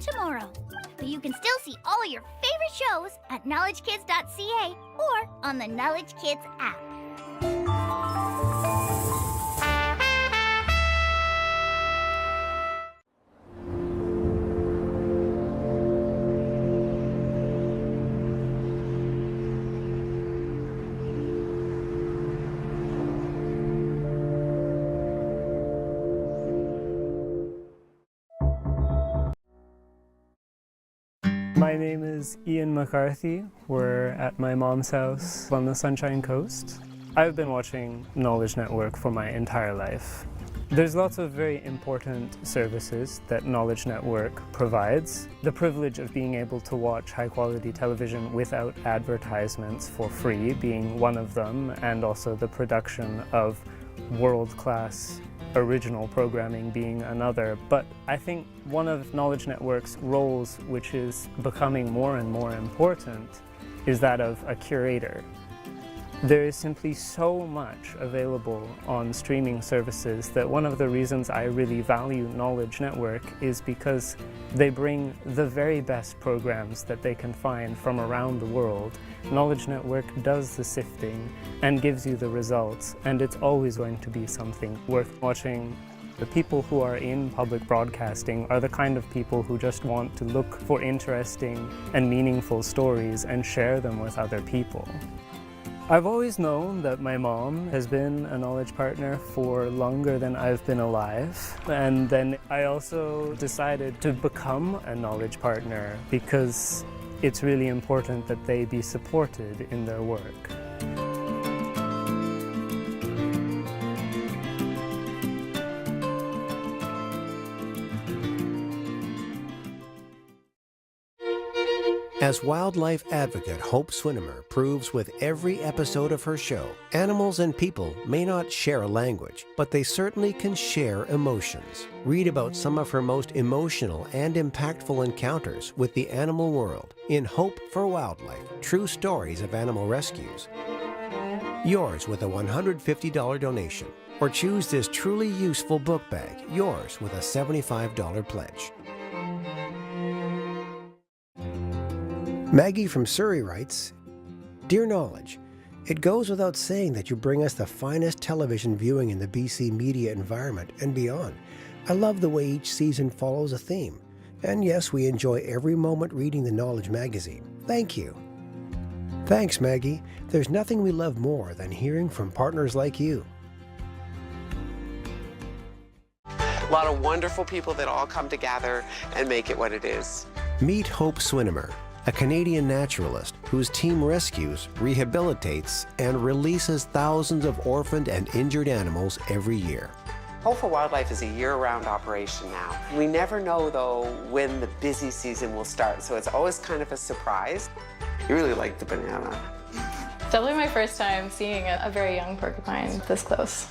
tomorrow. But you can still see all your favorite shows at knowledgekids.ca or on the Knowledge Kids app. My name is Ian McCarthy. We're at my mom's house on the Sunshine Coast. I've been watching Knowledge Network for my entire life. There's lots of very important services that Knowledge Network provides. The privilege of being able to watch high-quality television without advertisements for free being one of them, and also the production of world-class original programming being another. But I think one of Knowledge Network's roles, which is becoming more and more important, is that of a curator. There is simply so much available on streaming services that one of the reasons I really value Knowledge Network is because they bring the very best programs that they can find from around the world. Knowledge Network does the sifting and gives you the results, and it's always going to be something worth watching. The people who are in public broadcasting are the kind of people who just want to look for interesting and meaningful stories and share them with other people. I've always known that my mom has been a Knowledge partner for longer than I've been alive, and then I also decided to become a Knowledge partner because it's really important that they be supported in their work. As wildlife advocate Hope Swinimer proves with every episode of her show, animals and people may not share a language, but they certainly can share emotions. Read about some of her most emotional and impactful encounters with the animal world in Hope for Wildlife, True Stories of Animal Rescues. Yours with a $150 donation, or choose this truly useful book bag, yours with a $75 pledge. Maggie from Surrey writes, Dear Knowledge, it goes without saying that you bring us the finest television viewing in the BC media environment and beyond. I love the way each season follows a theme. And yes, we enjoy every moment reading the Knowledge magazine. Thank you. Thanks, Maggie. There's nothing we love more than hearing from partners like you. A lot of wonderful people that all come together and make it what it is. Meet Hope Swinimer, a Canadian naturalist whose team rescues, rehabilitates, and releases thousands of orphaned and injured animals every year. Hope for Wildlife is a year-round operation now. We never know, though, when the busy season will start, so it's always kind of a surprise. You really like the banana. Definitely my first time seeing a very young porcupine this close.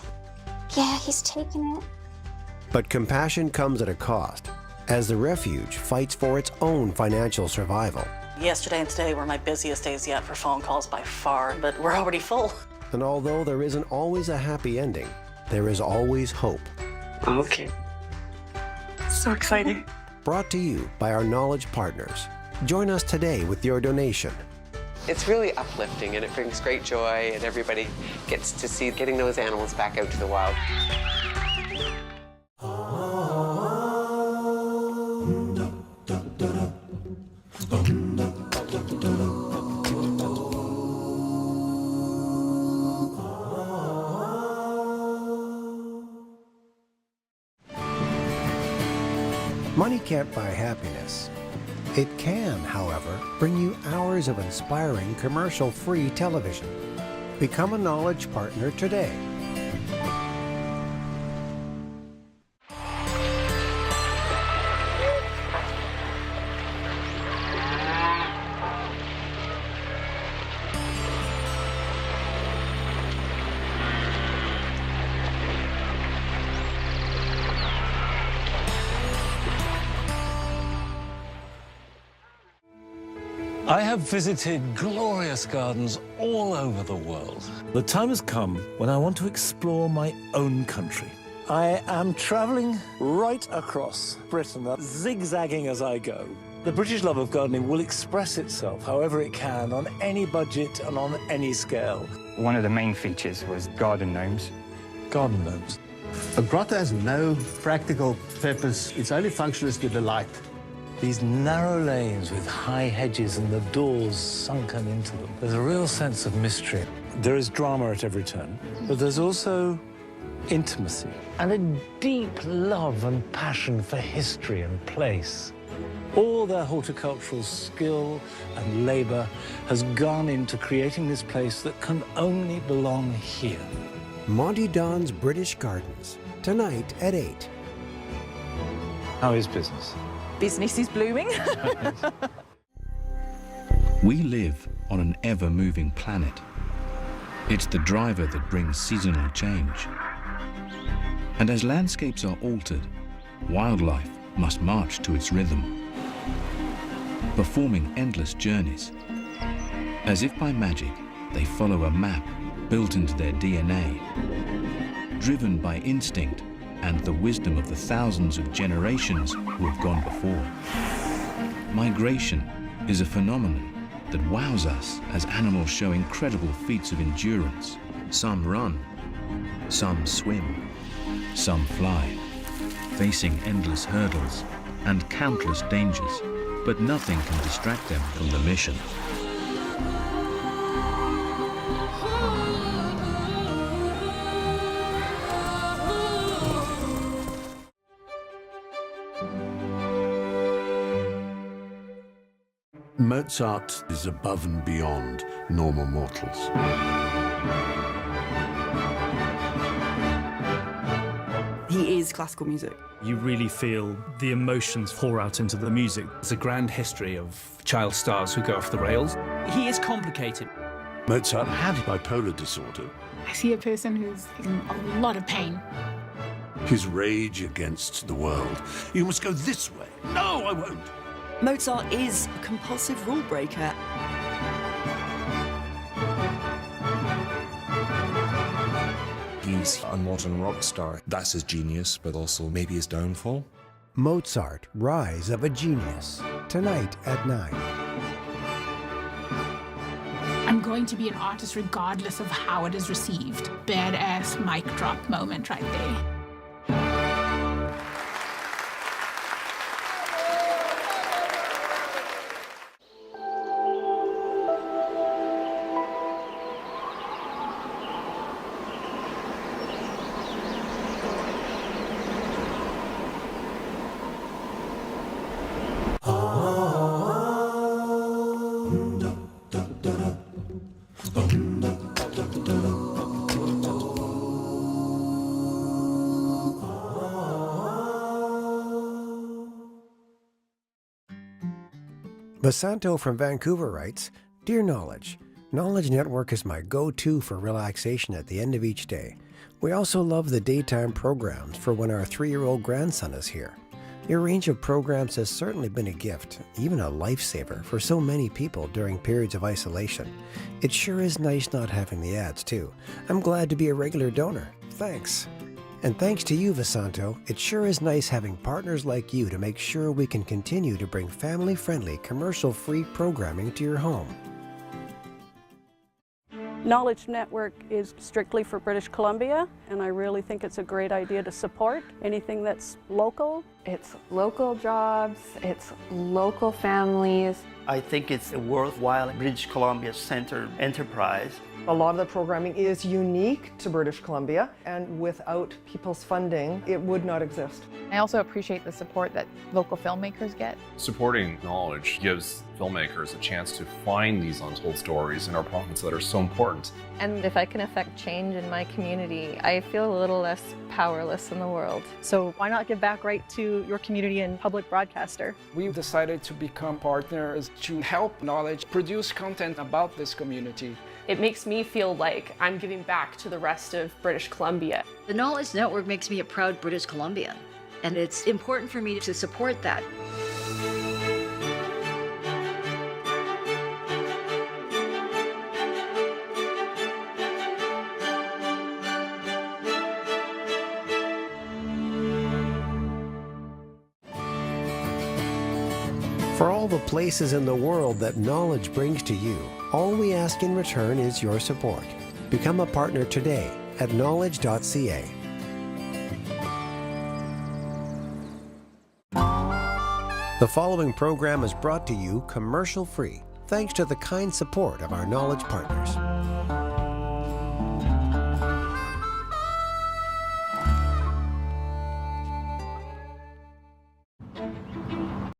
Yeah, he's taking it. But compassion comes at a cost, as the refuge fights for its own financial survival. Yesterday and today were my busiest days yet for phone calls by far, but we're already full. And although there isn't always a happy ending, there is always hope. Okay. So exciting. Brought to you by our Knowledge partners. Join us today with your donation. It's really uplifting and it brings great joy, and everybody gets to see getting those animals back out to the wild. Money can't buy happiness. It can, however, bring you hours of inspiring commercial-free television. Become a Knowledge partner today. I have visited glorious gardens all over the world. The time has come when I want to explore my own country. I am travelling right across Britain, zigzagging as I go. The British love of gardening will express itself however it can, on any budget and on any scale. One of the main features was garden gnomes. Garden gnomes. A grotto has no practical purpose. Its only function is to delight. These narrow lanes with high hedges and the doors sunken into them. There's a real sense of mystery. There is drama at every turn, but there's also intimacy and a deep love and passion for history and place. All their horticultural skill and labour has gone into creating this place that can only belong here. Monty Don's British Gardens, tonight at 8. How is business? Business is blooming. We live on an ever-moving planet. It's the driver that brings seasonal change. And as landscapes are altered, wildlife must march to its rhythm, performing endless journeys. As if by magic, they follow a map built into their DNA, driven by instinct and the wisdom of the thousands of generations who have gone before. Migration is a phenomenon that wows us as animals show incredible feats of endurance. Some run, some swim, some fly, facing endless hurdles and countless dangers, but nothing can distract them from the mission. Mozart is above and beyond normal mortals. He is classical music. You really feel the emotions pour out into the music. It's a grand history of child stars who go off the rails. He is complicated. Mozart had bipolar disorder. I see a person who's in a lot of pain. His rage against the world. You must go this way. No, I won't. Mozart is a compulsive rule breaker. He's a modern rock star. That's his genius, but also maybe his downfall. Mozart, Rise of a Genius, tonight at 9. I'm going to be an artist regardless of how it is received. Badass mic drop moment right there. Basanto from Vancouver writes, Dear Knowledge, Knowledge Network is my go-to for relaxation at the end of each day. We also love the daytime programs for when our 3-year-old grandson is here. Your range of programs has certainly been a gift, even a lifesaver, for so many people during periods of isolation. It sure is nice not having the ads, too. I'm glad to be a regular donor. Thanks. And thanks to you, Vasanto, it sure is nice having partners like you to make sure we can continue to bring family-friendly, commercial-free programming to your home. Knowledge Network is strictly for British Columbia, and I really think it's a great idea to support anything that's local. It's local jobs, it's local families. I think it's a worthwhile British Columbia-centered enterprise. A lot of the programming is unique to British Columbia, and without people's funding, it would not exist. I also appreciate the support that local filmmakers get. Supporting Knowledge gives filmmakers a chance to find these untold stories in our province that are so important. And if I can affect change in my community, I feel a little less powerless in the world. So why not give back right to your community and public broadcaster? We decided to become partners to help Knowledge produce content about this community. It makes me feel like I'm giving back to the rest of British Columbia. The Knowledge Network makes me a proud British Columbian, and it's important for me to support that. For all the places in the world that knowledge brings to you, all we ask in return is your support. Become a partner today at knowledge.ca. The following program is brought to you commercial-free, thanks to the kind support of our Knowledge partners.